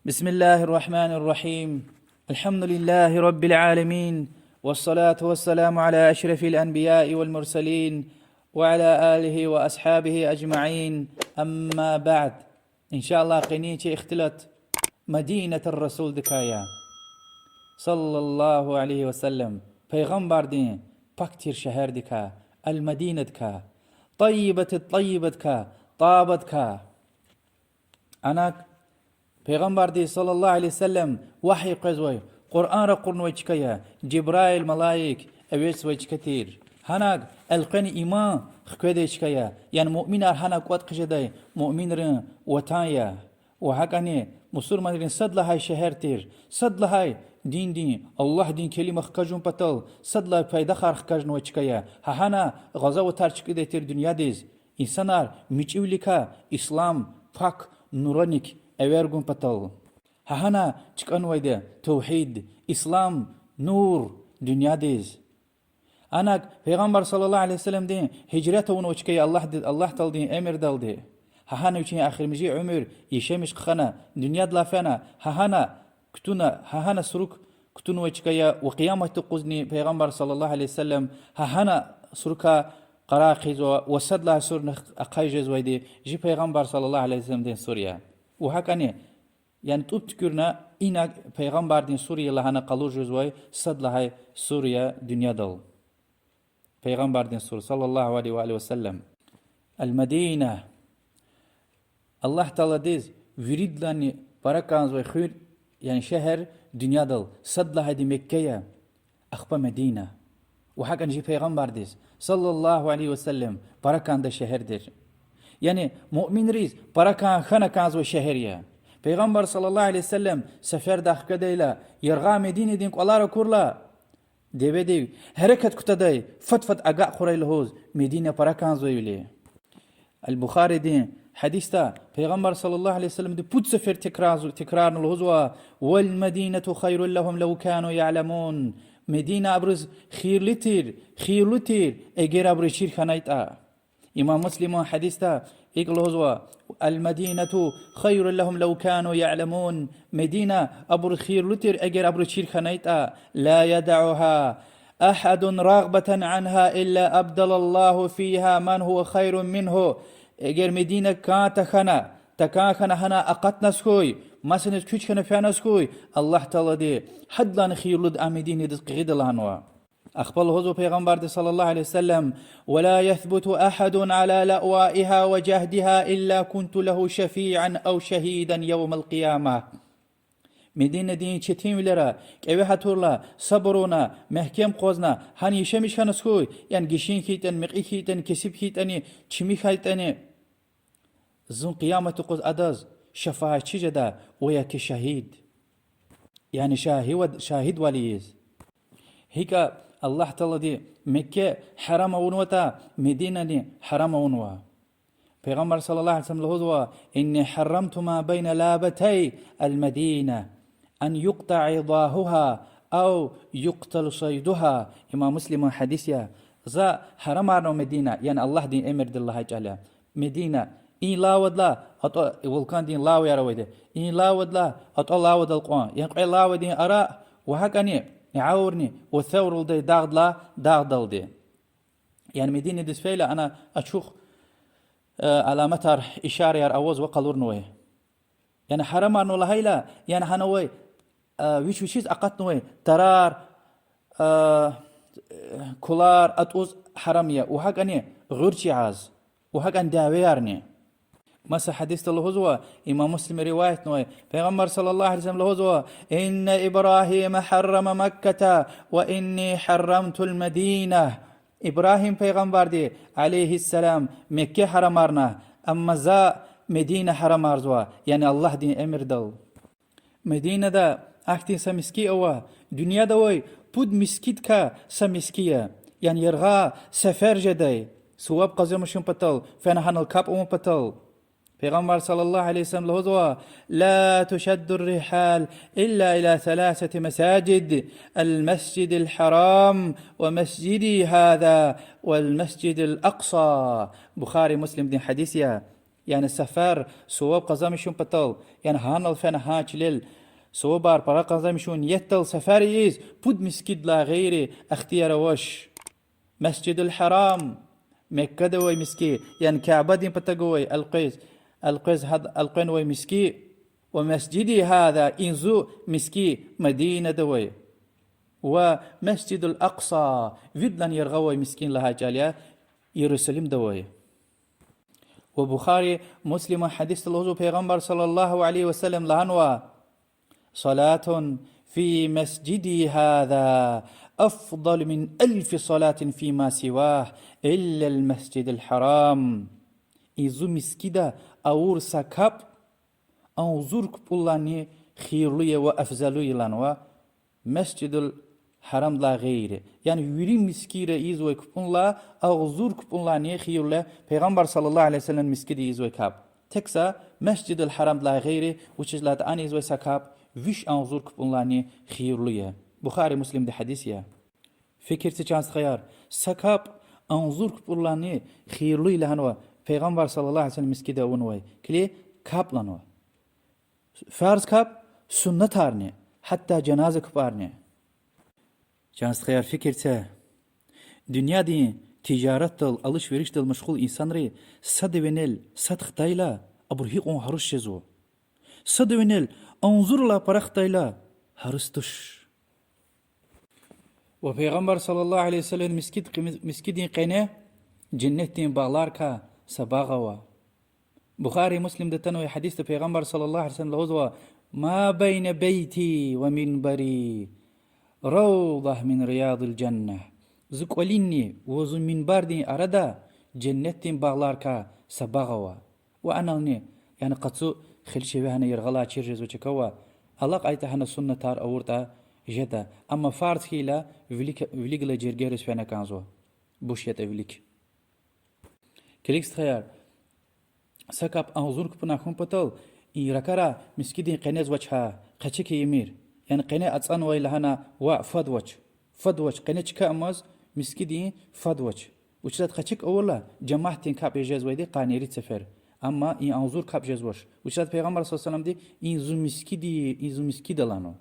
بسم الله الرحمن الرحيم. الحمد لله رب العالمين، والصلاة والسلام على أشرف الأنبياء والمرسلين وعلى آله وأصحابه أجمعين. أما بعد، إن شاء الله قنيتي اختلت مدينة الرسول دكايا صلى الله عليه وسلم پیغمبر دين پاکتر شهر دكا المدينة دكا طيبة الطيبة دكا طابت دكا أنا پیغمبر دی صلی الله علیه وسلم وحی قزوی قرآن را قرنوی چکیا جبرائیل ملائک اویس وی چکتیر هناك القن ایمان خکوده چکیا یعنی مؤمن هناك وقت قجده مؤمن رن وطایا و حقانی مسلمان رن صد لهای شهر تیر صد لهای دین الله دین کلمه خکجون پتل صد لهای پیدا خرخ کجنوی چکیا هانا غزا و تر چکده تیر دنیا دیز insanlar miçivlika İslam pak nuranik اورگون پتل هانا چکن ویده توحید اسلام نور دنیا دیز اناك پیغمبر صلی الله علیه وسلم دین هجرت اونو چکی الله تل دین امر دل دی هانا وچین آخر مجی عمر یشمش خنا دنیا دلافنا هانا کتونا هانا سروک کتون وچکی و قیامت قزنی پیغمبر صلی الله علیه وسلم هانا سروکا قراقیز و صد لا سور اقایجز ویدی جی پیغمبر صلی الله علیه وسلم دین سوریا و هکانی yani tut tükürne inak peygamber din Suriye lahana kalur juzvay sad lahay Suriye dünyadal. Peygamber din Suriye sallallahu aleyhi ve sellem. El Medine. Allah Teala diz viridlani parakanz ve khir yani şehir dünyadal. Sad lahay di Mekke'ye akhba Medine. Ve hakan ji peygamber diz sallallahu aleyhi ve sellem parakanda şehirdir. Yani mümin riz parakan khana kanz ve şehriye. Peygamber sallallahu aleyhi ve sellem sefer dahkadayla yarga Medine din qolara kurla devedi hareket kutaday fatfat aga qurayl hoz Medine parakan zoyli. El-Bukhari din hadista Peygamber sallallahu aleyhi ve sellem de put sefer tekrar hozwa wal Medinetu khayrun lahum law kanu ya'lamun. Medine abrız khirlitir eger abrı şirkhanayta. İmam Müslim hadista إقلوزوا المدينة خير لهم لو كانوا يعلمون مدينة أبر خير لتر أجر أبر شير خنيتا لا يدعها أحد رغبة عنها إلا أبدل الله فيها من هو خير منه أجر مدينة كاتخنا تكاخنا هنا أقتنا سكوي مثلا كوش خنا فينا سكوي الله تعالى دي حد لان خير لد أمدينة دس قيد لهنوا أخبر هذا پیغمبر صلى الله عليه وسلم ولا يثبت أحد على لأوائها وجهدها إلا كنت له شفيعا أو شهيدا يوم القيامة مدينة دين چتين ولرا كأوه هاتورلا صبرونا محكم قوزنا هن يشمش خانسكوي يعني گشين خيتن مقي خيتن كسب خيتن چمي خيتن زن قيامة قوز أداز شفاعة چجدا ويا كشهيد يعني شاهد وليز هيك الله تعالى دي مكة حرام ونوتا مدينة دي حرام ونوا پیغمبر صلى الله عليه وسلم لهذا إني حرمت ما بين لابتي المدينة أن يقطع ضاهها أو يقتل صيدها. إمام مسلم حديثيا ذا حرام عنه مدينة يعني الله دين أمر دي الله جعله مدينة إن لا ودلا أطو والكان دين لا ويرويده إن لا ودلا أطو لا ود القرآن يعني لا ودين أراء وهكذا يعورني والثور دي داغدل دي يعني مدينة دسفيلة أنا أشوخ علامتها إشارة يار أوز وقلور نوي يعني حرام أنو لهيلا يعني هنوي ويش أقط نوي ترار كولار أتوز حرامية وحق أني غرشي عاز وحق أن داويارني مسا حديث اللهزوة إمام مسلم رواية نوي پیغمبر صلى الله عليه وسلم اللهزوة إن إبراهيم حرم مكة وإني حرمت المدينة. إبراهيم پیغمبر دي عليه السلام مكة حرمارنا أما زا مدينة حرمارزوا يعني الله دين أمر دل مدينة دا أختين سمسكي أوا دنيا دوي بود مسكيت كا سمسكية يعني يرغا سفر جدي سواب قزمشون بطل فانا الكاب بطل. پیغمبر صلى الله عليه وسلم لهذا لا تشد الرحال إلا إلى 3 مساجد المسجد الحرام ومسجدي هذا والمسجد الأقصى. بخاري مسلم دين حديثيا Yani sefer sevap kazanmışım patal. Yani hanal fen haçlil صوبار براقا زمشون يتل سفريز بود مسكد لا غيري اختيار وش مسجد الحرام مكة دوي مسكي يعني كعبة دين بتقوي القيس هذا القين وي مسكي ومسجدي هذا إنزو مسكي مدينة دوي ومسجد الأقصى فيدلان يرغوي مسكين لها جاليا يرسلم دوي وبخاري مسلم حديث الله پیغمبر صلى الله عليه وسلم لهنوا صلاة في مسجدي هذا أفضل من 1000 صلاة فيما سواه إلا المسجد الحرام إذو مسكدة أور سكاب أنظر كبولاني خيرلية وأفزلية لانوا مسجد الحرام لا غير يعني يري مسكيرة إذو كبولا أنظر كبولاني خيرلية پیغمبر صلى الله عليه وسلم مسكدي إذو كاب تكسا مسجد الحرام لا غير which is لات أني إذو سكاب وش أنظر كبولاني خيرلية بخاري مسلم ده حديثيا فكر تجانس خيار سكاب أنظر كبولاني خيرلية لهنوا پیغمبر صلى الله عليه وسلم مسكدة ونوي كلي كاب لانوا فرض كاب سنة هارني حتى جنازة كبارني جانس خيار فكر ته dünya دي ticaret dal alışveriş dal meşgul insanları sadvenel sadxtayla aburhi on haruş şezo sadvenel anzurla paraxtayla harıstış ve Peygamber sallallahu aleyhi ve sellem miskidin qene cennetin bağlarka sabagawa Bukhari Muslim'de tanığı hadiste Peygamber sallallahu aleyhi ve sellem lozwa ma beyne beyti ve minbari rawdah min riyadil cenneh زقوليني وزو منبر دين أردا جنتين باغلاركا سباغوا وأنا يعني قصو خلشي بهنا يرغلا تشيرجز وشكوا الله قايته هنا سنة تار أورتا جدا أما فارس كيلا فيليك لا جيرجيرس فينا كانزو بوشيت فيليك كليكس خيار سكاب أنظرك بناكم بطل يركرا مسكيدين قناز وجهها قشك يمير يعني قناة أتصان ويلا هنا فدوش قناة كأمز مسكدي فدوش وشلت خشك أولا جماعتين كاب يجاز ويدي قانيري سفر أما إن أنظر كاب جزوش وشلت پیغمبر صلى الله عليه وسلم دي إن زو مسكدي لانو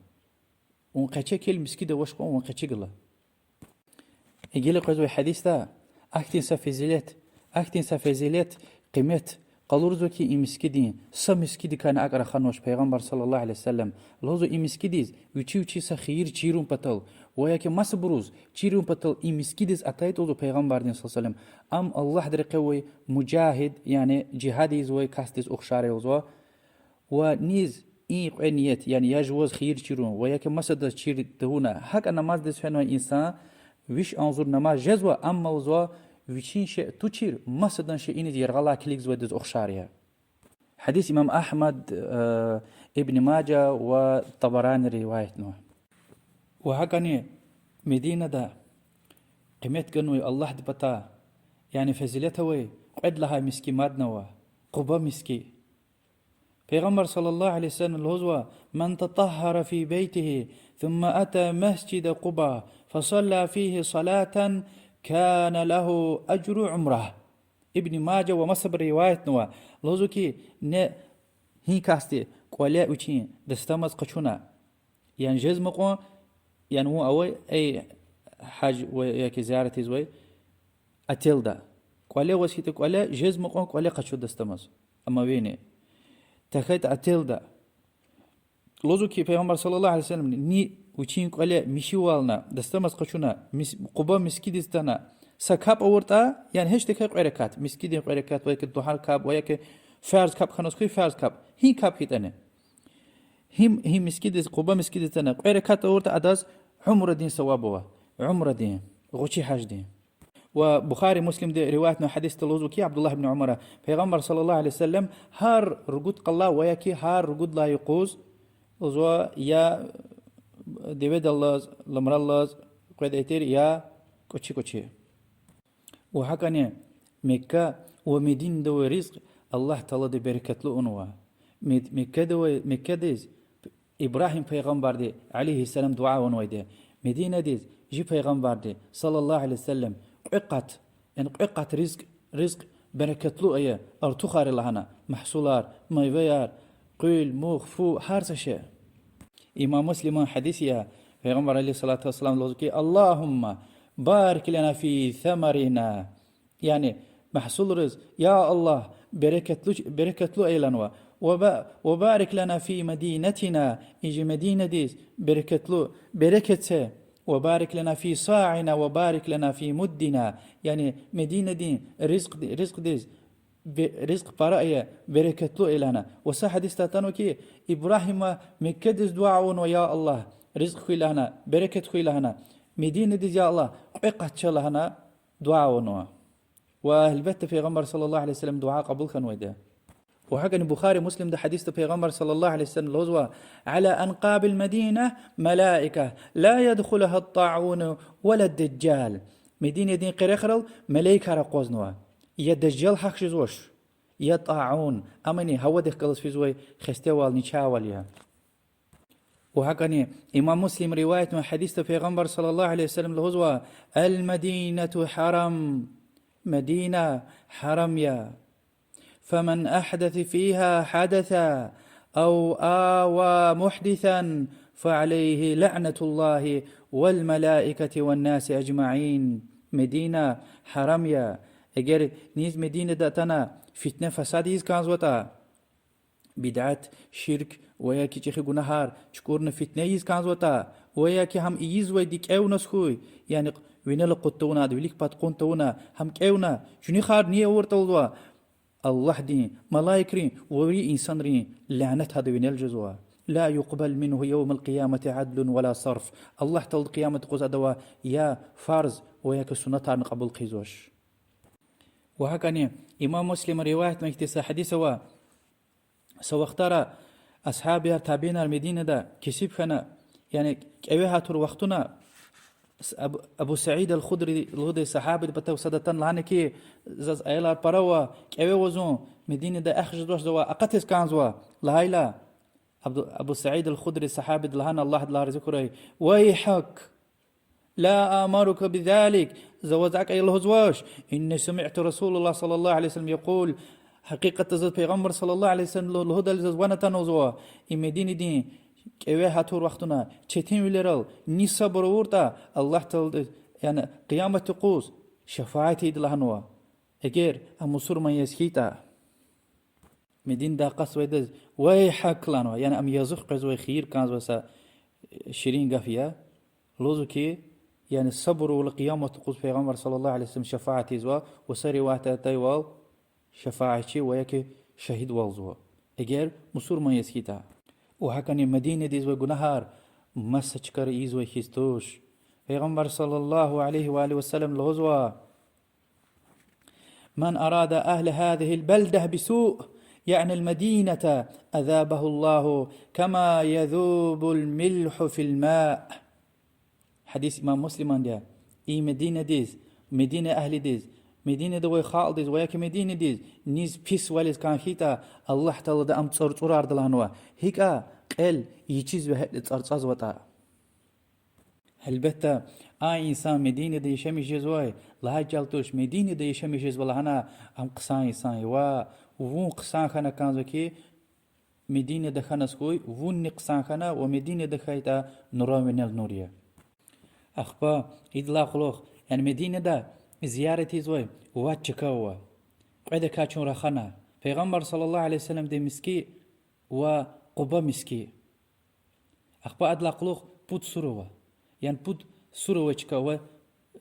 ون قشك المسكدي وشقو ون قشك الله يجيلي قزوي حديث دا أكتين سفزيلات قيمت قالورزو كي إمسكدين مسكدي كان أقرأ خانوش پیغمبر صلى الله عليه وسلم لوزو إمسكديز وچي سخير چيرون پتل وياكي مس بروز چيرون پتل إمسكديز أتايت وزو پیغمبر صلى الله عليه وسلم أم الله در قوي مجاهد يعني جهاديز وي كاستيز أخشاري وزو ونيز إيه قنيت يعني يجوز خير چيرون وياكي مس دس چير دهونا حق نماز دس فنو إنسان ويش أنظر نماز جزوة أما وزو ويشين شيء تشير مسدن شيء إني يرغلا كليكز ودز أخشاريا حديث إمام أحمد ابن ماجه وطبراني رواية نوح وهكذا مدينة دا قيمت قنوي الله دبتا يعني فزيلتها وي قد لها مسكي مادنوا قبا مسكي پیغمبر صلى الله عليه وسلم الهزوة من تطهر في بيته ثم أتى مسجد قبا فصلى فيه صلاة كان له أجر عمره ابن ماجه ومصب رواية نوا لوزوكي نه هي كاستي قولا وچين دستمز قچونا يعني جزمقو يعني هو أوي أي حاج وياكي زيارتي زوي أتيلدا قولا وسيتك قولا جزمقو قولا قچو دستمز أما ويني تخيط أتيلدا لوزوكي پیغمبر صلى الله عليه وسلم ني وچين قولا مشيوالنا دستمز قچونا قبا مسكيدستانا سكاب أورتا يعني هيش تكاي قيركات مسكيدين قيركات وياك الضحى كاب وياك فرز كاب خنوس كوي فرز كاب هي كاب هيتانه هي مسكيدس قبا مسكيدستانا قيركات أورتا أداز عمر دين ثوابوا عمر دين غوشي حاج دين وبخاري مسلم دي روايتنا حديث تلوزوكي عبد الله بن عمر پیغمبر صلى الله عليه وسلم هار رقود قلا وياكي هار رقود لا يقوز وزوا يا ديفيد الله لمر الله قيد ايتير يا كوتشي وحكاني مكة ومدينة دو رزق الله تعالى دي بركة له أنوا مكة ديز إبراهيم پیغمبر دي عليه السلام دعاء ونوي دي مدينة ديز جي پیغمبر دي صلى الله عليه وسلم قعقت يعني قعقت رزق bereketli aya artukhari lahana mahsular meyveler qül muğ fu her şey. İmam Müslim'in hadisi ya Peygamber aleyhissalatü vesselam diyor ki Allahumma barik lana fi thamarina yani mahsuluruz ya Allah bereketli eylanwa ve barik lana fi medinetina ici medinediz bereketse ve barik lana fi sa'ina ve barik lana fi muddina yani Medine'din rızk diz rızk paraya bereketli eylana. Ve sa hadiste tanu ki İbrahim'e Mekke'diz duaun ve ya Allah rızk huylahana bereket huylahana Medine'diz ya Allah iqatçalahana duaun ve elbette Peygamber sallallahu aleyhi ve sellem dua kabul kan veyde. وحكى البخاري مسلم ده حديث پیغمبر صلى الله عليه وسلم لوزوا على أنقاب المدينة ملائكة لا يدخلها الطاعون ولا الدجال مدينة دين قريخرل ملائكة رقوزنوا يا دجال حق جزوش يا طاعون أمني هوا ده قلص في زوي خستوال نشاوال يا وحكى إمام مسلم رواية من حديث پیغمبر صلى الله عليه وسلم لوزوا المدينة حرم مدينة حرم يا فمن أحدث فيها حدثا أو آوى محدثا فعليه لعنة الله والملائكة والناس أجمعين مدينة حرمية اگر نيز مدينة داتنا فتنة فساد يز كانزوتا بدعت شرك وياكي چخي گناهار چكورن فتنة يز كانزوتا وياكي هم إيز ويديك أو نسخوي يعني وينال قطونا دوليك بات قنطونا هم كأونا شنو خار نيه ورطولوا الله دين ملايكرين وري إنسان رين لعنت هذا من الجزوة لا يقبل منه يوم القيامة عدل ولا صرف الله تل القيامة قوز أدوا يا فرض وياك سنة قبل قيزوش وهكذا إمام مسلم رواية مكتسى حديثة سوى اختار أصحابها تابعين المدينة دا كسب خنا يعني كأوها تر وقتنا أبو سعيد الخدري الهدى صحابي بتاو سدتان لعنكي زاز أيلا براوا كأوه وزون مدينة دا أخرج دوش دوا أقتس كانزوا لهايلا أبو سعيد الخدري صحابي لهان الله دلها رزقري ويحك لا آمرك بذلك زوزعك أي الهزواش إني سمعت رسول الله صلى الله عليه وسلم يقول حقيقة زاد پیغمبر صلى الله عليه وسلم الهدى لزوانا تنوزوا إن مدينة دين كأوه هاتور وقتنا چتين ولرال نيسا برورتا الله تعالى يعني قيامة تقوز شفاعتي دلهنوا اگر امسور من يسكيتا مدين دا قص ويدز ويحك لانوا يعني ام يزخ قزوي خير كانز وسا شيرين قافيا لوزو كي يعني الصبر والقيامة تقوز پیغمبر صلى الله عليه وسلم شفاعتي زوا وسري واحدة تايوال شفاعتي وياكي شهيد والزوا اگر مسور من يسكيتا وهكذا مدينة ديز وجنهار مسجكر إيز وخيستوش پیغمبر صلى الله عليه وآله وسلم الغزوة من أراد أهل هذه البلدة بسوء يعني المدينة أذابه الله كما يذوب الملح في الماء حديث إمام مسلم ده إي مدينة ديز مدينة أهل ديز مدينة دوي خال ديز وياك مدينة ديز نيز بيس واليز كان خيتا الله تعالى دا أم تصور دلانوا هيكا قل يچيز بهت تصرصاز وطا البته إنسان مدينة دي يشمش جزواي لها جالتوش مدينة دي يشمش جزوالا هنا أم قصان إنسان وون قصان خانا كانزو كي مدينة دخانا سكوي وون نقصان خانا ومدينة دخايتا نورا من النورية أخبا إدلا خلوخ يعني مدينة دا زيارتي زوي واتشكاوا قعدة كاتشون رخانا پیغمبر صلى الله عليه وسلم دي مسكي وقبا مسكي أخبا أدلا خلوخ بود سروا يعني بود سروا چكاوا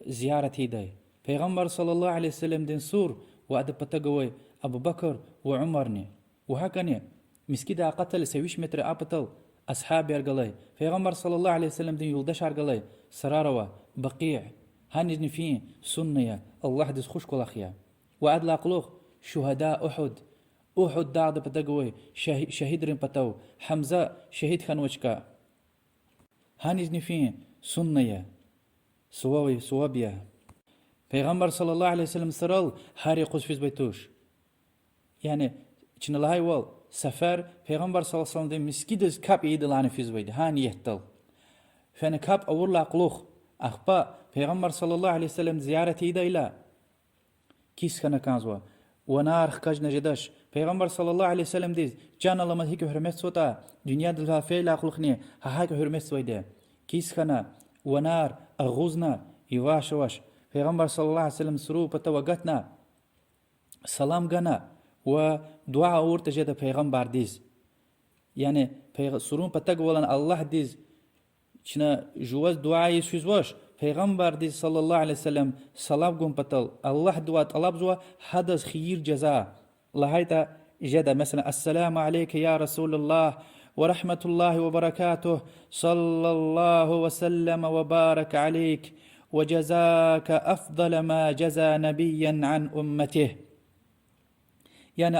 زيارتي داي پیغمبر صلى الله عليه وسلم دين سور وأد بتقوي أبو بكر وعمرني وهكذا مسكي دا قتل سويش متر أبطل أصحابي أرقلي پیغمبر صلى الله عليه وسلم دين يولدش أرقلي سراروا بقيع هانجني فيه سنية الله دز خوش كل أخيا وأدلا قلوخ شهداء أحد داعد بتقوي شهيد رين بتاو حمزة شهيد خانوشكا هانجني فيه سنية سوابيا پیغمبر صلى الله عليه وسلم سرال هاري قوس فيز بيتوش يعني چن الله وال سفر پیغمبر صلى الله عليه وسلم دي مسكيدز كاب يدلاني فيز بيد هاني يهتل فانا كاب أورلا قلوخ أخبا پیغمبر صلى الله عليه وسلم زيارة إيدا إلا كيس كان كانزوا ونار خكاج نجدش پیغمبر صلى الله عليه وسلم ديز جان الله مد هيك حرمت سوتا دنيا دلها فيلا خلقني هاك حرمت سويده كيس خنا ونار اغوزنا يواش واش پیغمبر صلى الله عليه وسلم سرو بتوقتنا سلام غنا و دعاء ورت جدا پیغمبر ديز يعني سرون بتق ولن الله ديز شنا جواز دعاء سوزواش پیغمبر ديز صلى الله عليه وسلم سلام قوم بتل الله دعاء طلب زوا حدث خير جزاء لهيتا جدا مثلا السلام عليك يا رسول الله ورحمة الله وبركاته صلى الله وسلم وبارك عليك وجزاك أفضل ما جزى نبيا عن أمته يعني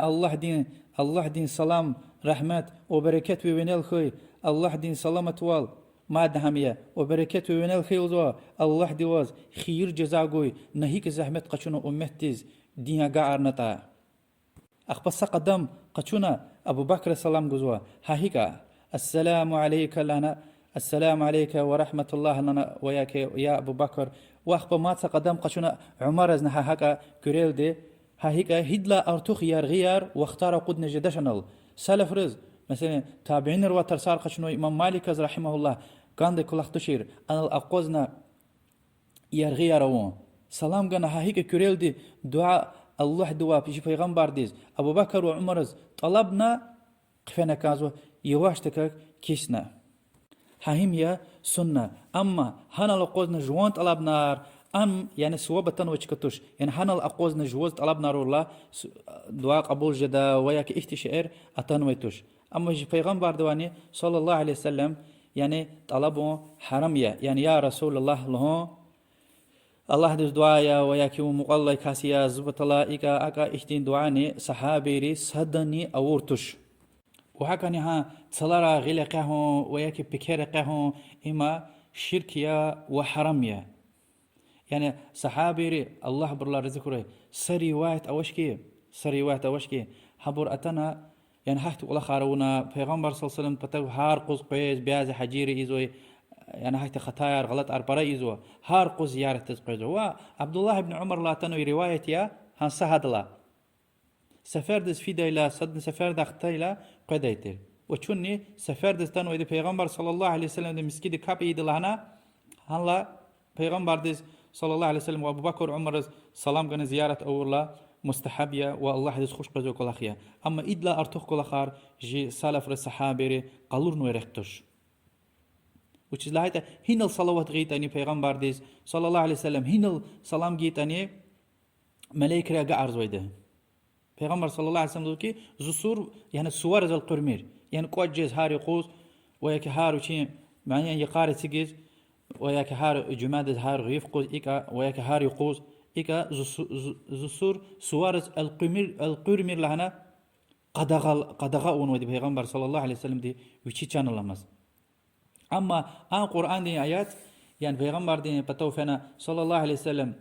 الله دين سلام رحمت وبركات وينال خي الله دين سلامة وال ما دهمية وبركات وينال خي وزوا الله ديواز خير جزاء قوي نهيك زحمت قشنا أمتيز دينا قارنتا أخبص قدم قشنا أبو بكر السلام جزوا هاهيكا السلام عليك لنا السلام عليك ورحمة الله لنا وياك يا أبو بكر وأخبر ما تقدم قشنا عمر أزنها هكا كريل دي هاهيكا هيدلا أرتوخ غيار واختار قد نجدشنال سلف رز مثلا تابعين رواتر صار قشنو إمام مالك رحمه الله كان دي كل اختشير أنا الأقوزنا يرغيارون سلام قنا هاهيكا كريل دي دعاء الله دعاء بيجي پیغمبر ديز أبو بكر وعمر طلبنا قفنا كازو يواشتك كيسنا هاهم يا سنة أما هنا لقوزنا جوان طلبنا أم يعني سوابة وشكتوش يعني هنا الأقوزنا جوز طلبنا الله دعاء قبول جدا وياك احتشائر أتنويتوش أما يجي پیغمبر دواني صلى الله عليه وسلم يعني طلبوا حرمية يعني يا رسول الله لهم الله دز دعايا وياك ومقالله كاسيا زبط الله إيكا أكا إحتين دعاني صحابيري صدني أورتوش وهكذا ها تصلرا غلقه وياك بكرقه إما شركيا وحرميا يعني صحابيري الله بالله رزقه سري واحد أوشكي حبور أتنا يعني حكت ولا خارونا پیغمبر صلى الله عليه وسلم بتو هار قوز قيز بياز حجيري إزوي يعني حكت خطاير غلط أربرا إزوا هار قوز زيارة تزقيزو وعبد الله بن عمر لا تنوي رواية يا هان سهد الله سفردس في ديلا صد سفرد أختيلا قديتر وشوني سفردس تنوي دي پیغمبر صلى الله عليه وسلم دي مسكيد كاب إيد لهنا هلا پیغمبر ديز صلى الله عليه وسلم وابو بكر وعمر سلام قنا زيارة أولا مستحبية والله حدث خوش قزو كل أخيا أما إدلا أرتوخ كل أخار جي سالف الصحابة قالور نويرختوش وچیز لهایت هینل صلوات غیتانی پیغمبر دیز صلی الله علیه وسلم هینل سلام گیتانی ملائکه را قارز ويده پیغمبر صلی الله علیه وسلم دوکی زسور يعني سوار ذل قرمير يعني قوجز هاري قوس وياك هارو شيء معناه يقاري تجيز وياك هار جماد هار غيف قوس إيكا وياك هار يقوس إيكا زسور سوارز القرمير لهنا قدغا ونودي پیغمبر صلى الله عليه وسلم دي وشي كان لمس أما قرآن دي آيات يعني پیغمبر دي بتو فينا صلى الله عليه وسلم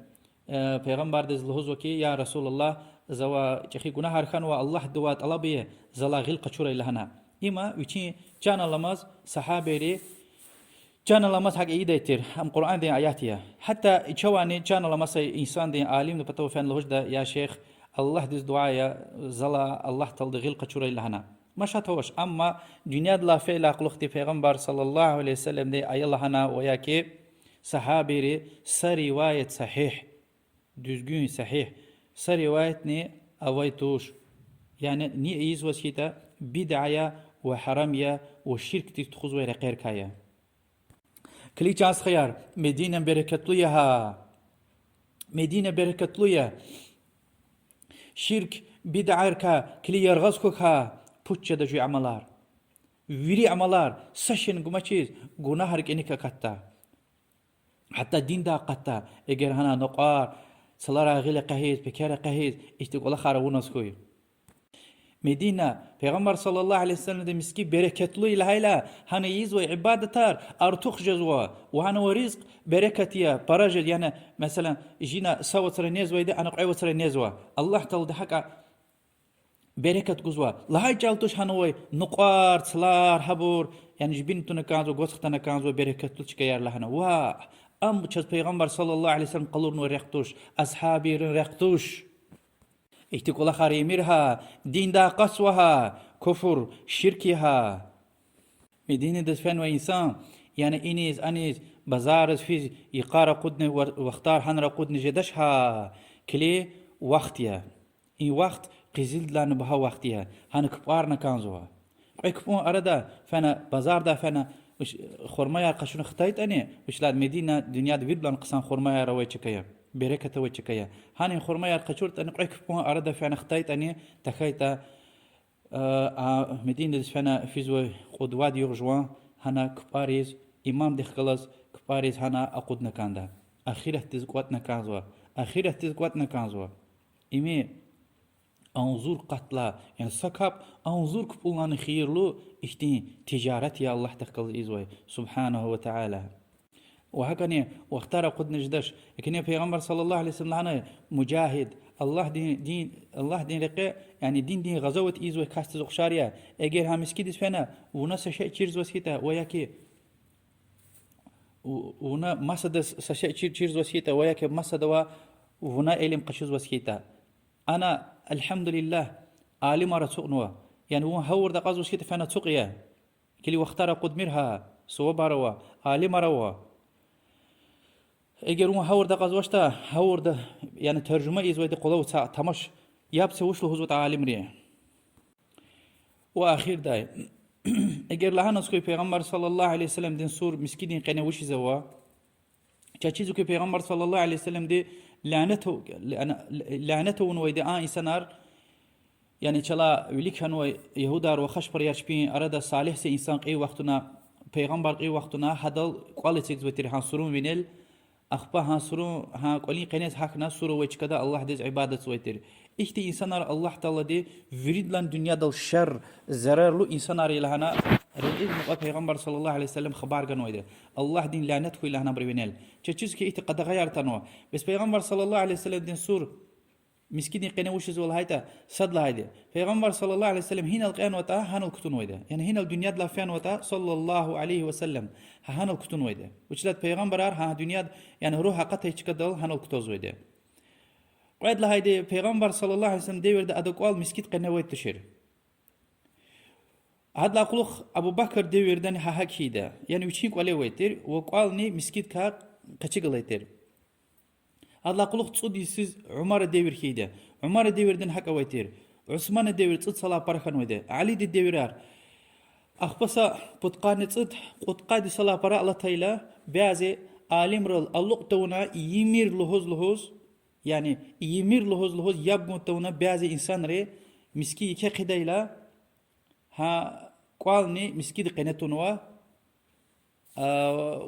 پیغمبر دي زلهوزوكي يا رسول الله زوا چخي گناه هرخان و الله دوا طلبيه زلا غيل قچور لهنا إما وشي كان لمس صحابي كان لمس حق إيديتر أم قرآن دي آياتيا حتى إشواني كان لمس إنسان دي عالم بتو فين لهجدا يا شيخ الله دز دعايا زلا الله تلدغيل قشوري لهنا ما شاتوش أما دنيا لا فعل قلختي پیغمبر صلى الله عليه وسلم دي أي لهنا وياكي صحابي سرواية صحيح düzgün صحيح سرواية ني أويتوش يعني ني إيز وسيتا بدعية وحرامية وشرك تخزوي رقير كايا كلي جاس خيار مدينة بركتليها شرك بدعاركا كلي يرغزكوكا پوچه دجوی عملار ویری عملار سشن گما چیز گناه هر کنی که کتا حتی دین دا قتا اگر هنا نقار سلارا غیل قهیز بکر قهیز اشتغال خاروناس کوی مدينة پیغمبر صلى الله عليه وسلم ده مسكي بركتلو إلهيلا هنا يزوي عبادتار أرتوخ جزوا وهنا ورزق بركتيا براجل يعني مثلا جينا سوى ترى نيزوا ده أنا قعوة ترى نيزوا الله تعالى حكا بركة جزوا لهاي جالتوش هنوي نقار تلار حبور يعني جبين تنكانزو قوسخ تنكانزو بركتلو تشكيار لهنا وا أم بچز پیغمبر صلى الله عليه وسلم قلور نو رختوش أصحابي رختوش احتكولا خريميرها دين دا قسوها كفر شركها مدينة دسفن وإنسان يعني أنيز بازارز في يقارا قدن واختار هنرا قدن جدشها كلي وقتيا إن وقت قزيل لان بها وقتيا هن كبارنا كانزوها كبون أردا فانا بازار دا فانا وش خرمايا قشون اختايت أني وش لاد مدينة دنيا دبير بلان قسان خرمايا روي تشكيا بركة روي تشكيا هاني خرمايا قشورت أنا كبون أردا فانا اختايت أني تخيتا مدينة فانا فيزوي قدوات يرجوان هنا كباريز إمام دخلص كباريز هنا أقودنا كاندا أخيرا تزقواتنا كانزوا أخيرا تزقواتنا كانزوا إمي أنظر قتلا يعني سكاب أنظر كبولان خيرلو إشتين تجارت يا الله تخلص إزوي سبحانه وتعالى وهكذا واختار قدنا جدش لكن پیغمبر صلى الله عليه وسلم أنا مجاهد الله دين رقي يعني دين غزوة إزوي كاست زخشاريا أجر هم مسكيدس فينا وناس شيء تشيرز وسكيتا وياكي ونا مسد شيء تشيرز وسكيتا وياكي مسد ونا علم قشوز وسكيتا أنا الحمد لله عالم رسقنوا يعني هو هور دقاز وسكيتا فينا تقيا كلي واختار قدمرها سو باروا عالم روا اگر اون هور دقاز واشتا هور ده يعني ترجمه ایزوی ده قلو تمش يابس وش له حضرت عالم ريه واخير داي اگر لهانس کوي پیغمبر صلى الله عليه وسلم دين سور مسكين قنا وش زوا چاچيزو کوي پیغمبر صلى الله عليه وسلم دي لعنته ونويد انسانار يعني چلا وليك هنو يهودار وخش پر يشبين اردا صالح سي انسان قي وقتنا پیغمبر قي وقتنا هدل كواليتيز وتر حصرون وينل أخبا هاسرو ها قولي قنيز حق ناسرو ويش كذا الله دز عبادة سويتر إختي إنسان الله تعالى دي فريد لان دنيا دل شر زرر له إنسان لهنا رئيس مقابل پیغمبر صلى الله عليه وسلم خبر جنويده الله دين لعنت خوي لهنا برينيل تشيز كي إختي قد غير تنوع بس پیغمبر صلى الله عليه وسلم دين سور مسكين قنا وش زول هايتا صد هايده پیغمبر صلى الله عليه وسلم هنا القيان وتا هنا الكتون ويده يعني هنا الدنيا دلا فين وتا صلى الله عليه وسلم هنا الكتون ويده وشلت پیغمبر ها دنيا يعني روح قطه يشكدل هنا الكتوز ويده قاعد لهايده پیغمبر صلى الله عليه وسلم ديورد ادقوال مسكيت قنا ويد تشير هاد لا قلوخ ابو بكر ديوردن ها حكيده يعني وشين قولي ويتر وقالني مسكيت كا قچيغليتر هذا قلوخ تصدي سيز عمر ديور خيده عمر ديوردن حق ويتر عثمان ديور تصد صلاه بركن ويده علي ديورار اخبصا بتقان تصد قد صلاه برا الله تعالى بعزي عالم رل الله تونا يمير لهوز يعني يمير لهوز يبغون تونا بعزي انسان ري مسكي يكي قديلا ها قالني مسكي قنتونوا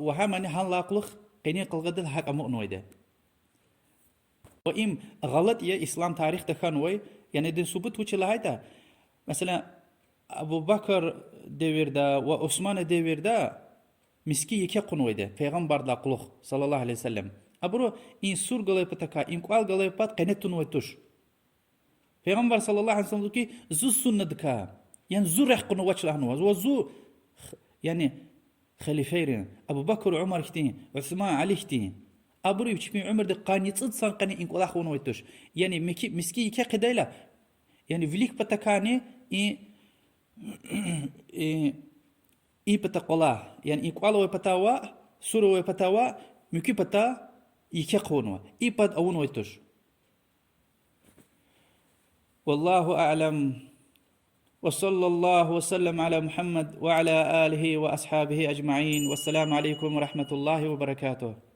وهمني هان لاقلخ قني قلقدل حق امنويده وإم غلط يا إسلام تاريخ تخانوي يعني دين ثبوت وش لهايتا مثلا أبو بكر ديوردا وعثمان ديوردا مسكي يكي قنويدا پیغمبر دا قلوخ صلى الله عليه وسلم أبرو إن سور غلاي بتكا إن قال غلاي بات قنتون ويتوش پیغمبر صلى الله عليه وسلم كي زو سنة دكا يعني زو رح قنو وش لهنوا وزو يعني خليفيرين أبو بكر وعمر كتين عثمان علي كتين أبرو يشبه عمر دقان يتصد سانقني إنك الله خون ويتوش يعني مسكي يكي قدايلا يعني فيليك بتكاني إي بتقولا يعني إنك الله ويبتاوا سورو ويبتاوا مكي بتا يكي قونوا إي بد أون ويتوش والله أعلم وصلى الله وسلم على محمد وعلى آله وأصحابه أجمعين والسلام عليكم ورحمة الله وبركاته